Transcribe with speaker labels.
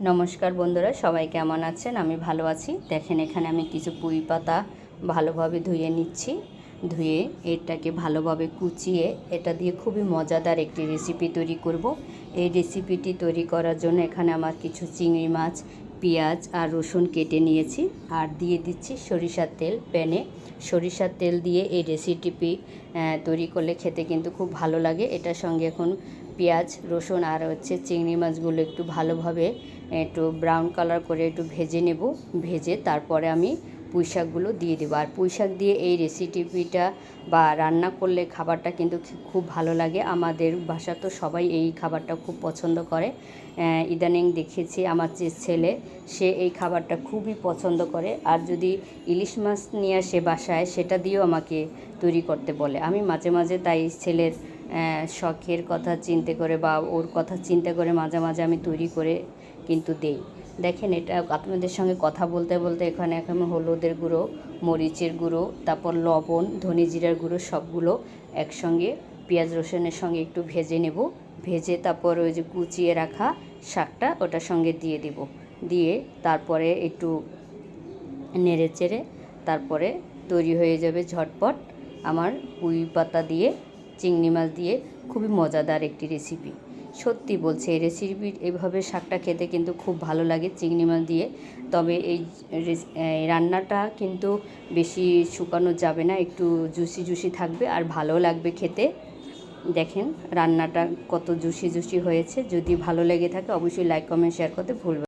Speaker 1: নমস্কার বন্ধুরা, সবাই কেমন আছেন? আমি ভালো আছি। দেখেন এখানে আমি কিছু পুঁই পাতা ভালোভাবে ধুয়ে নিচ্ছি। ধুয়ে এটাকে ভালোভাবে কুচিয়ে এটা দিয়ে খুবই মজাদার একটি রেসিপি তৈরি করব। এই রেসিপিটি তৈরি করার জন্য এখানে আমার কিছু চিংড়ি মাছ, পেঁয়াজ আর রসুন কেটে নিয়েছি। আর দিয়ে দিচ্ছি সরিষার তেল প্যানে। সরিষার তেল দিয়ে এই রেসিপি তৈরি করলে খেতে কিন্তু খুব ভালো লাগে। এটার সঙ্গে এখন পেঁয়াজ, রসুন আর চিংড়ি মাছগুলো একটু ভালোভাবে একটু ব্রাউন কালার করে একটু ভেজে নেব। ভেজে তারপরে আমি পুঁই শাকগুলো দিয়ে দেবো। আর পুঁই শাক দিয়ে এই রেসিপিটা বা রান্না করলে খাবারটা কিন্তু খুব ভালো লাগে। আমাদের বাসা তো সবাই এই খাবারটা খুব পছন্দ করে। ইদানিং দেখেছি আমার যে ছেলে, সে এই খাবারটা খুবই পছন্দ করে। আর যদি ইলিশ মাছ নিয়ে আসে বাসায়, সেটা দিয়েও আমাকে তৈরি করতে বলে। আমি মাঝে মাঝে তাই ছেলের শখের কথা চিন্তা করে বা ওর কথা চিন্তা করে মাঝে মাঝে আমি তৈরি করে কিন্তু দেই। দেখেন এটা আপনাদের সঙ্গে কথা বলতে বলতে এখানে এখন হলুদের গুঁড়ো, মরিচের গুঁড়ো, তারপর লবণ, ধনে জিরার গুঁড়ো সবগুলো একসঙ্গে পেঁয়াজ রসুনের সঙ্গে একটু ভেজে নেব। ভেজে তারপর ওই যে কুচিয়ে রাখা শাকটা ওটার সঙ্গে দিয়ে দেব। দিয়ে তারপরে একটু নেড়ে চেড়ে তারপরে তৈরি হয়ে যাবে ঝটপট আমার পুঁই পাতা দিয়ে চিংড়ি মাছ দিয়ে খুবই মজাদার একটি রেসিপি। সত্যি বলছি, এই রেসিপি এভাবে শাকটা খেতে কিন্তু খুব ভালো লাগে চিংড়ি মাছ দিয়ে। তবে এই রান্নাটা কিন্তু বেশি শুকানো যাবে না, একটু জুসি জুসি থাকবে আর ভালো লাগবে খেতে। দেখেন রান্নাটা কত জুসি জুসি হয়েছে। যদি ভালো লেগে থাকে অবশ্যই লাইক কমেন্ট শেয়ার করতে ভুলবেন।